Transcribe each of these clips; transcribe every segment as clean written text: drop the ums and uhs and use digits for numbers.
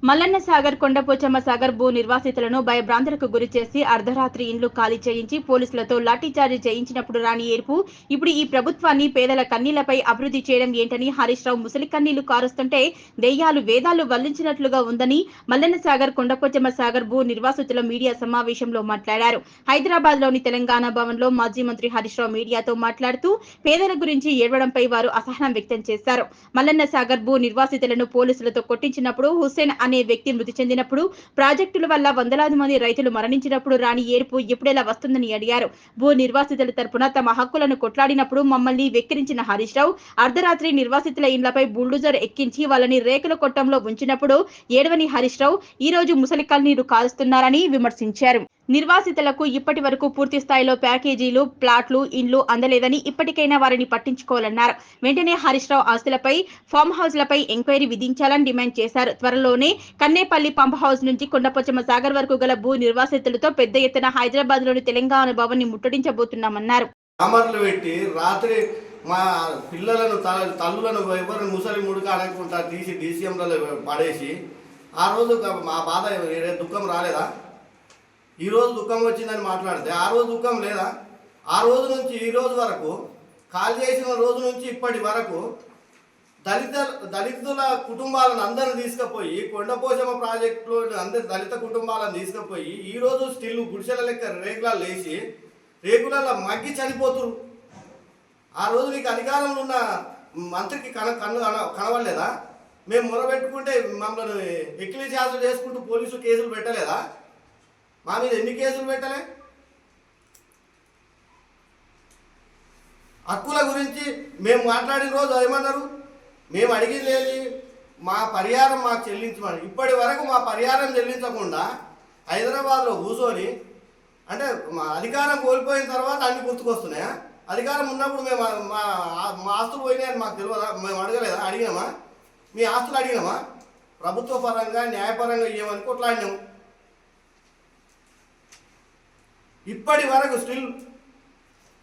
మల్లన్న సాగర్ కొండపోచమ్మ సాగర్ భూ నిర్వాసితులను భయభ్రాంతులకు గురిచేసి అర్ధరాత్రి ఇండ్లు ఖాళీ చేయించి పోలీసులతో లాఠీచార్జి చేయించినప్పుడు రాని ఏర్పు ఇప్పుడు ఈ ప్రభుత్వాన్ని పేదల కన్నీళ్లపై అభివృద్ధి చేయడం ఏంటని హరీష్ రావు ముసలి కన్నీళ్లు కారుస్తుంటే దెయ్యాలు వేదాలు వల్లించినట్లుగా ఉందని మల్లన్న సాగర్ కొండపోచమ్మ సాగర్ భూ నిర్వాసితుల మీడియా సమావేశంలో మాట్లాడారు. హైదరాబాద్ లోని తెలంగాణ భవన్ లో మాజీ మంత్రి హరీష్ రావు మీడియాతో మాట్లాడుతూ పేదల గురించి ఏడవడంపై వారు అసహనం వ్యక్తం చేశారు. మల్లన్న సాగర్ భూ నిర్వాసితులను పోలీసులతో కొట్టించినప్పుడు హుస్సేన్ అనే వ్యక్తి మృతి చెందినప్పుడు ప్రాజెక్టుల వల్ల వందలాది మంది రైతులు మరణించినప్పుడు రాని ఏర్పు ఎప్పుడెలా వస్తుందని అడిగారు. భూ నిర్వాసితుల తరపున తమ హక్కులను కొట్లాడినప్పుడు మమ్మల్ని వెక్కిరించిన హరీష్ రావు అర్ధరాత్రి నిర్వాసితుల ఇండ్లపై బుల్డోజర్ ఎక్కించి వాళ్ళని రేకుల కొట్టంలో ఉంచినప్పుడు ఏడవని హరీష్ రావు ఈ రోజు ముసలి కన్నీరు కారుస్తున్నారని విమర్శించారు. నిర్వాసితులకు ఇప్పటి వరకు పూర్తి స్థాయిలో ప్యాకేజీలు, ప్లాట్లు, ఇండ్లు అందలేదని ఇప్పటికైనా వారిని పట్టించుకోవాలన్నారు. వెంటనే హరీష్ రావు ఆస్తులపై, ఫామ్ హౌస్లపై ఎంక్వైరీ విధించాలని డిమాండ్ చేశారు. త్వరలోనే కన్నేపల్లి పంప్ హౌస్ నుంచి కొండపోచమ్మ సాగర్ వరకు గల భూ నిర్వాసితులతో పెద్ద ఎత్తున హైదరాబాద్ లోని తెలంగాణ భవన్ ని ముట్టడించబోతున్నామన్నారు. రాత్రి మా పిల్లలను తల్లులను ఎవరు ముసలి ముడుక అనుకుంటా తీసి డీసీఎంలలో పడేసి ఆ రోజు మా బాధ దుఃఖం రాలేదా? ఈరోజు దుఃఖం వచ్చిందని మాట్లాడితే ఆ రోజు దుఃఖం లేదా? ఆ రోజు నుంచి ఈ రోజు వరకు కాల్ చేసిన రోజు నుంచి ఇప్పటి వరకు దళితుల కుటుంబాలను అందరిని తీసుకుపోయి కొండపోచమ్మ ప్రాజెక్టులో అందరి దళిత కుటుంబాలను తీసుకుపోయి ఈరోజు స్టిల్ గుడిసెల లెక్క రేకులలో వేసి రేకులలో మగ్గి చనిపోతురు. ఆ రోజు నీకు అధికారంలో ఉన్న మంత్రికి కనవలేదా? మేము మొరబెట్టుకుంటే మమ్మల్ని ఎక్కిలి చార్జీలు చేసుకుంటూ పోలీసు కేసులు పెట్టలేదా? మా మీద ఎన్ని కేసులు పెట్టలే? హక్కుల గురించి మేము మాట్లాడిన రోజు ఏమన్నారు? మేము అడిగింది ఏంటి? మా పరిహారం మాకు చెల్లించమని. ఇప్పటి వరకు మా పరిహారం చెల్లించకుండా హైదరాబాద్లో కూర్చొని అంటే మా అధికారం కోల్పోయిన తర్వాత అన్ని గుర్తుకొస్తున్నాయా? అధికారం ఉన్నప్పుడు మేము మా ఆస్తులు పోయినాయని మాకు తెలియదా? మేము అడగలేదా? అడిగినామా? మీ ఆస్తులు అడిగినామా? ప్రభుత్వ పరంగా న్యాయపరంగా ఇవ్వమని కొట్లాడినాము. ఇప్పటి వరకు స్టిల్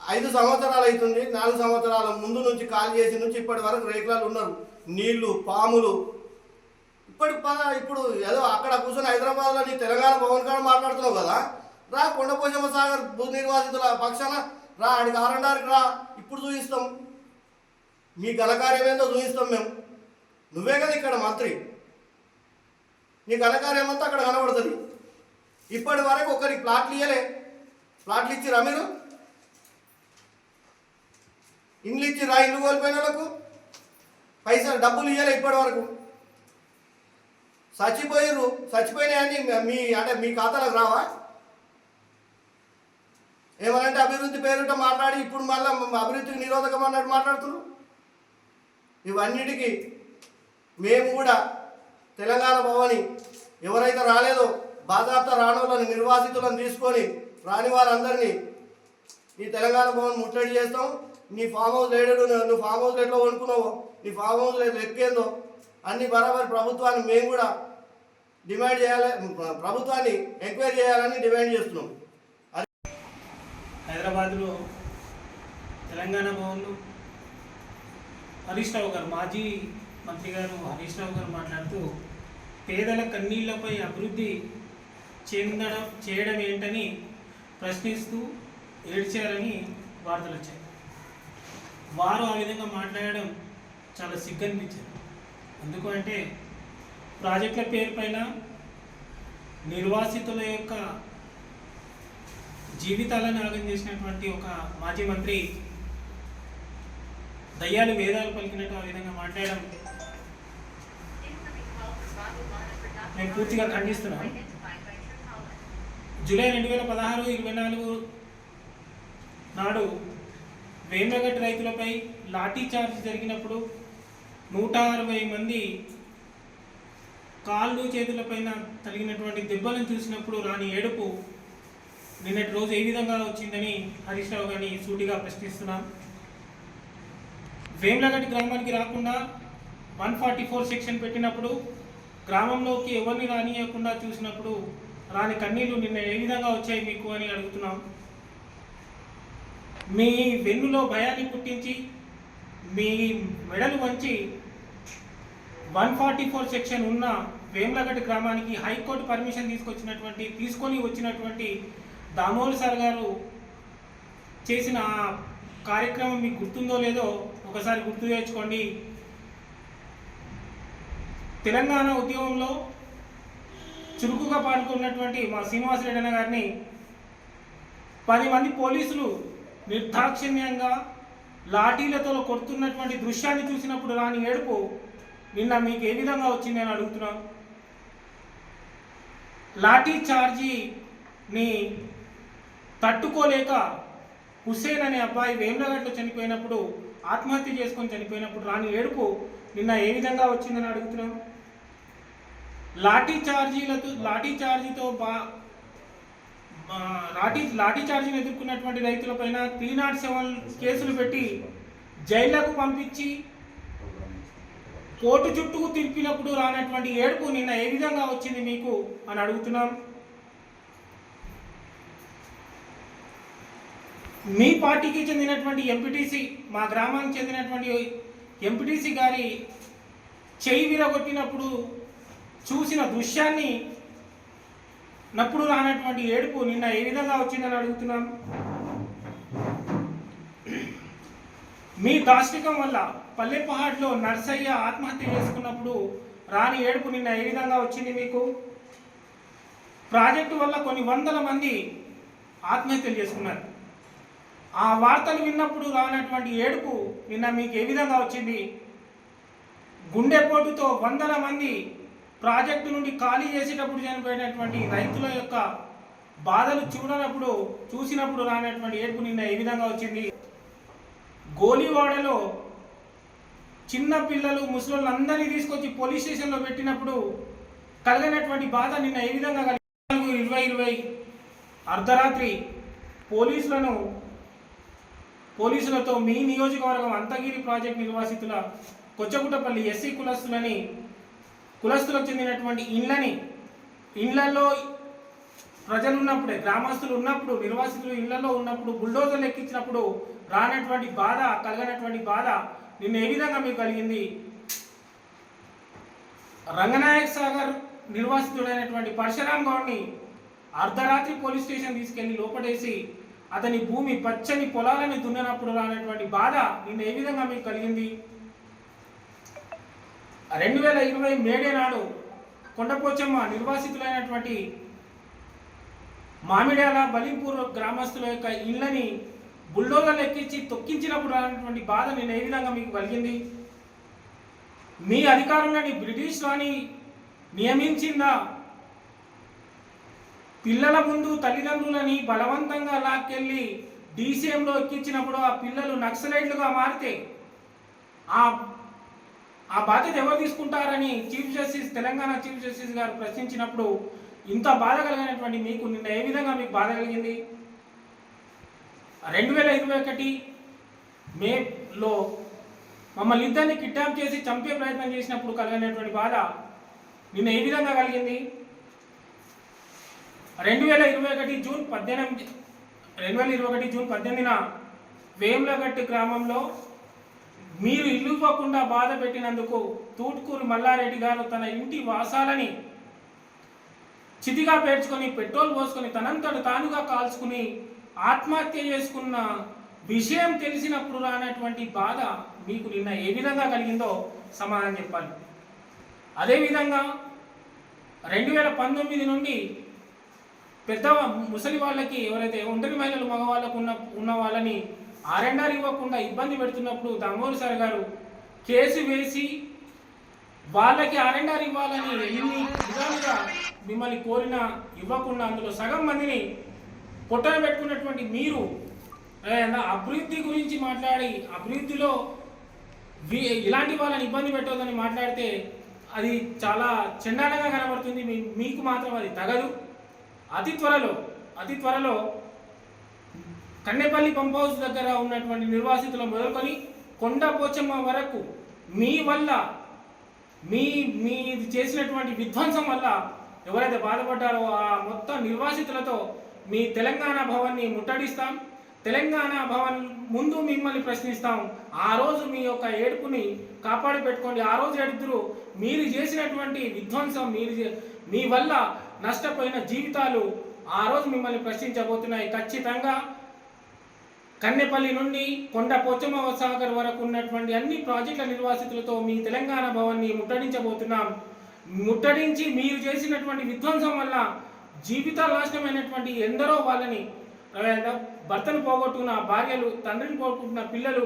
5 సంవత్సరాలు అవుతుంది. 4 సంవత్సరాల ముందు నుంచి కాల్ చేసి నుంచి ఇప్పటి వరకు రేకులలో ఉన్నారు. నీళ్లు, పాములు. ఇప్పుడు ఏదో అక్కడ కూర్చొని హైదరాబాద్లో నీ తెలంగాణ భవన్ కాడ మాట్లాడుతున్నావు కదా, రా కొండపోచమ్మ సాగర్ భూ నిర్వాసితుల పక్షాన రా, అడిగి ఆరండానికి రా, ఇప్పుడు చూపిస్తాం. మీ ఘనకార్యం ఏందో చూపిస్తాం మేము. నువ్వే కదా ఇక్కడ మంత్రి, నీ ఘనకార్యం అంతా అక్కడ కనబడుతుంది. ఇప్పటి వరకు ఒకరికి ప్లాట్లు ఇవ్వలే. ప్లాట్లు ఇచ్చిరా మీరు? ఇండ్లు ఇచ్చిరా? ఇల్లు కోల్పోయిన వాళ్ళకు పైసలు డబ్బులు ఇవ్వలే ఇప్పటి వరకు. చచ్చిపోయినాయని మీ ఖాతాలకు రావా? ఏమనంటే అభివృద్ధి పేరుతో మాట్లాడి ఇప్పుడు మళ్ళీ అభివృద్ధికి నిరోధకం అన్నట్టు మాట్లాడుతున్నారు. ఇవన్నిటికీ మేము కూడా తెలంగాణ భవని ఎవరైతే రాలేదో బాధాప్త రానోళ్ళని నిర్వాసితులను తీసుకొని రాని వారందరినీ నీ తెలంగాణ భవన్ ముట్టడి చేస్తాం. నీ ఫామ్ హౌస్ లేడు, నువ్వు ఫామ్ హౌస్ ఎట్లా వండుకున్నావో, నీ ఫామ్ హౌస్ ఎక్కేందో అన్ని బరాబర్ ప్రభుత్వాన్ని మేము కూడా డిమాండ్ చేయాలి, ప్రభుత్వాన్ని ఎంక్వైరీ చేయాలని డిమాండ్ చేస్తున్నాం. హైదరాబాద్లో తెలంగాణ భవన్లో హరీష్ రావు గారు, మాజీ మంత్రి గారు హరీష్ రావు గారు మాట్లాడుతూ పేదల కన్నీళ్లపై అభివృద్ధి చేయడం ఏంటని ప్రశ్నిస్తూ ఏడ్చారని వార్తలు వచ్చాయి. వారు ఆ విధంగా మాట్లాడడం చాలా సిగ్గనిపించింది. ఎందుకంటే ప్రాజెక్టుల పేరుపైన నిర్వాసితుల యొక్క జీవితాలను ఆగం చేసినటువంటి ఒక మాజీ మంత్రి దయ్యాలు వేదాలు పలికినట్టు ఆ విధంగా మాట్లాడడం నేను పూర్తిగా ఖండిస్తున్నాను. జూలై 2016-24 నాడు వేమగట్ రైతులపై లాఠీ చార్జ్ జరిగినప్పుడు 160 మంది కాళ్ళు చేతులపైన తగిలినటువంటి దెబ్బలను చూసినప్పుడు రాని ఏడుపు నిన్నటి రోజు ఏ విధంగా వచ్చిందని హరీష్ రావు గారిని సూటిగా ప్రశ్నిస్తున్నాం. వేమలగట్ గ్రామానికి రాకుండా 144 సెక్షన్ పెట్టినప్పుడు గ్రామంలోకి ఎవరిని రానియకుండా చూసినప్పుడు రాని కన్నీళ్లు నిన్న ఏ విధంగా వచ్చాయి మీకు అని అడుగుతున్నాం. మీ వెన్నులో భయాన్ని పుట్టించి మీ మెడలు వంచి 144 సెక్షన్ ఉన్న వేమ్లగడ్డ గ్రామానికి హైకోర్టు పర్మిషన్ తీసుకొని వచ్చినటువంటి దామోదర్ సార్ గారు చేసిన కార్యక్రమం మీకు గుర్తుందో లేదో ఒకసారి గుర్తు తెచ్చుకోండి. తెలంగాణ ఉద్యమంలో చురుకుగా పాల్గొన్నటువంటి మా శ్రీనివాసరెడ్డి అన్న గారిని 10 మంది పోలీసులు నిర్దాక్షిణ్యంగా లాఠీలతో కొడుతున్నటువంటి దృశ్యాన్ని చూసినప్పుడు రాని ఏడుపు నిన్న మీకు ఏ విధంగా వచ్చింది అని అడుగుతున్నాం. లాఠీ చార్జీని తట్టుకోలేక హుస్సేన్ అనే అబ్బాయి వేమ్లగడ్డలో చనిపోయినప్పుడు, ఆత్మహత్య చేసుకొని చనిపోయినప్పుడు రాని ఏడుపు నిన్న ఏ విధంగా వచ్చిందని అడుగుతున్నాం. లాఠీ చార్జీని ఎదుర్కొన్నటువంటి రైతులపైన 307 కేసులు పెట్టి జైళ్లకు పంపించి కోర్టు చుట్టూ తిరిపినప్పుడు రానటువంటి ఏడుపు నిన్న ఏ విధంగా వచ్చింది మీకు అని అడుగుతున్నాం. మీ పార్టీకి చెందినటువంటి ఎంపీటీసీ, మా గ్రామానికి చెందినటువంటి ఎంపీటీసీ గారి చెయ్యి విరగొట్టినప్పుడు చూసిన దృశ్యాన్ని నప్పుడు రానటువంటి ఏడుపు నిన్న ఏ విధంగా వచ్చిందని అడుగుతున్నాం. మీ దాష్టికం వల్ల పల్లెపహాడ్లో నర్సయ్య ఆత్మహత్య చేసుకున్నప్పుడు రాని ఏడుపు నిన్న ఏ విధంగా వచ్చింది మీకు. ప్రాజెక్టు వల్ల కొన్ని వందల మంది ఆత్మహత్యలు చేసుకున్నారు. ఆ వార్తలు విన్నప్పుడు రానటువంటి ఏడుపు నిన్న మీకు ఏ విధంగా వచ్చింది. గుండెపోటుతో వందల మంది ప్రాజెక్టు నుండి ఖాళీ చేసేటప్పుడు చనిపోయినటువంటి రైతుల యొక్క బాధలు చూసినప్పుడు రానటువంటి ఏడుపు నిన్న ఏ విధంగా వచ్చింది. గోలివాడలో చిన్న పిల్లలు ముసలోళ్ళందరినీ తీసుకొచ్చి పోలీస్ స్టేషన్లో పెట్టినప్పుడు కలిగినటువంటి బాధ నిన్న ఏ విధంగా కలిగి 2020 అర్ధరాత్రి పోలీసులతో మీ నియోజకవర్గం అంతగిరి ప్రాజెక్ట్ నిర్వాసితుల కొచ్చగుట్టపల్లి ఎస్సీ కులస్తులకు చెందినటువంటి ఇళ్లలో ప్రజలు ఉన్నప్పుడే, గ్రామస్తులు ఉన్నప్పుడు, నిర్వాసితులు ఇళ్లలో ఉన్నప్పుడు బుల్డోజర్లు ఎక్కించినప్పుడు రానటువంటి బాధ, కలిగినటువంటి బాధ నిన్న ఏ విధంగా మీకు కలిగింది. రంగనాయక్ సాగర్ నిర్వాసితుడైనటువంటి పరశురామ్ గౌడ్ని అర్ధరాత్రి పోలీస్ స్టేషన్ తీసుకెళ్లి లోపడేసి అతని భూమి పచ్చని పొలాలని దున్ననప్పుడు రానటువంటి బాధ నిన్న ఏ విధంగా మీకు కలిగింది. 2020 మేడే నాడు కొండపోచమ్మ నిర్వాసితులైనటువంటి మామిడాల బలింపూర్ గ్రామస్తుల యొక్క ఇళ్లని బుల్డోజర్లు ఎక్కించి తొక్కించినప్పుడు రానటువంటి బాధ నిన్న ఏ విధంగా మీకు కలిగింది. మీ అధికారంలోని బ్రిటిష్ వాణి నియమించిందా పిల్లల ముందు తల్లిదండ్రులని బలవంతంగా లాక్కెళ్ళి డీసీఎంలో ఎక్కించినప్పుడు ఆ పిల్లలు నక్సలైట్లుగా మారితే ఆ బాధ్యత ఎవరు తీసుకుంటారని తెలంగాణ చీఫ్ జస్టిస్ గారు ప్రశ్నించినప్పుడు ఇంత బాధ కలిగినటువంటి మీకు నిన్న ఏ విధంగా మీకు బాధ కలిగింది. 2021 మేలో మమ్మల్ని ఇద్దరిని కిడ్నాప్ చేసి చంపే ప్రయత్నం చేసినప్పుడు కలిగినటువంటి బాధ నిన్న ఏ విధంగా కలిగింది. 2021 జూన్ 18న వేమ్లగడ్డ గ్రామంలో మీరు ఇల్లు ఇవ్వకుండా బాధ పెట్టినందుకు తూట్కూరు మల్లారెడ్డి గారు తన ఇంటి వాసాలని చితిగా పేర్చుకొని పెట్రోల్ పోసుకొని తనంతట తానుగా కాల్చుకుని ఆత్మహత్య చేసుకున్న విషయం తెలిసినప్పుడు రానటువంటి బాధ మీకు నిన్న ఏ విధంగా కలిగిందో సమాధానం చెప్పాలి. అదేవిధంగా 2019 నుండి పెద్ద ముసలి వాళ్ళకి, ఎవరైతే ఒంటరి మహిళలు మగవాళ్ళకు ఉన్న వాళ్ళని R&R ఇవ్వకుండా ఇబ్బంది పెడుతున్నప్పుడు దామోదర్ సార్ గారు కేసు వేసి వాళ్ళకి R&R ఇవ్వాలని ఎన్ని విధాలుగా మిమ్మల్ని కోరినా ఇవ్వకుండా అందులో సగం మందిని పొట్టన పెట్టుకున్నటువంటి మీరు అభివృద్ధి గురించి మాట్లాడి అభివృద్ధిలో ఇలాంటి వాళ్ళని ఇబ్బంది పెట్టవద్దని మాట్లాడితే అది చాలా చెండాలంగా కనబడుతుంది. మీకు మాత్రం అది తగదు. అతి త్వరలో కన్నెపల్లి పంప్ హౌస్ దగ్గర ఉన్నటువంటి నిర్వాసితులు మొదలుకొని కొండపోచమ్మ వరకు మీ వల్ల మీ చేసినటువంటి విధ్వంసం వల్ల ఎవరైతే బాధపడ్డారో ఆ మొత్తం నిర్వాసితులతో మీ తెలంగాణ భవన్ని ముట్టడిస్తాం. తెలంగాణ భవన్ ముందు మిమ్మల్ని ప్రశ్నిస్తాం. ఆ రోజు మీ యొక్క ఏడుపుని కాపాడి పెట్టుకోండి. ఆ రోజు ఏడుతురు మీరు చేసినటువంటి విధ్వంసం, మీ వల్ల నష్టపోయిన జీవితాలు ఆ రోజు మిమ్మల్ని ప్రశ్నించబోతున్నాయి. ఖచ్చితంగా కన్నెపల్లి నుండి కొండ పోచమ్మ సాగర్ వరకు ఉన్నటువంటి అన్ని ప్రాజెక్టుల నిర్వాసితులతో మీ తెలంగాణ భవన్ని ముట్టడించబోతున్నాం. ముట్టడించి మీరు చేసినటువంటి విధ్వంసం వల్ల జీవితాలు నాశనమైనటువంటి ఎందరో వాళ్ళని, భర్తను పోగొట్టుకున్న భార్యలు, తండ్రిని పోగొట్టుకున్న పిల్లలు,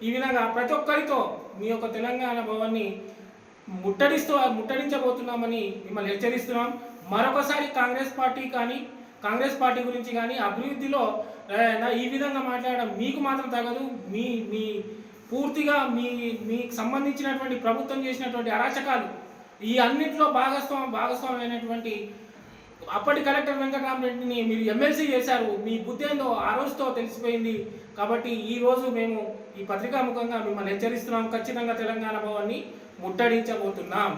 ఈ విధంగా ప్రతి ఒక్కరితో మీ యొక్క తెలంగాణ భవన్ని ముట్టడించబోతున్నామని మిమ్మల్ని హెచ్చరిస్తున్నాం. మరొకసారి కాంగ్రెస్ పార్టీ గురించి కానీ అభివృద్ధిలో ఈ విధంగా మాట్లాడడం మీకు మాత్రం తగదు. మీ పూర్తిగా మీకు సంబంధించినటువంటి ప్రభుత్వం చేసినటువంటి అరాచకాలు ఈ అన్నింటిలో భాగస్వామైనటువంటి అప్పటి కలెక్టర్ వెంకటరామరెడ్డిని మీరు ఎమ్మెల్సీ చేశారు. మీ బుద్ధి ఏందో ఆ రోజుతో తెలిసిపోయింది. కాబట్టి ఈ రోజు మేము ఈ పత్రికాముఖంగా మిమ్మల్ని హెచ్చరిస్తున్నాం. ఖచ్చితంగా తెలంగాణ భవన్ని ముట్టడించబోతున్నాం.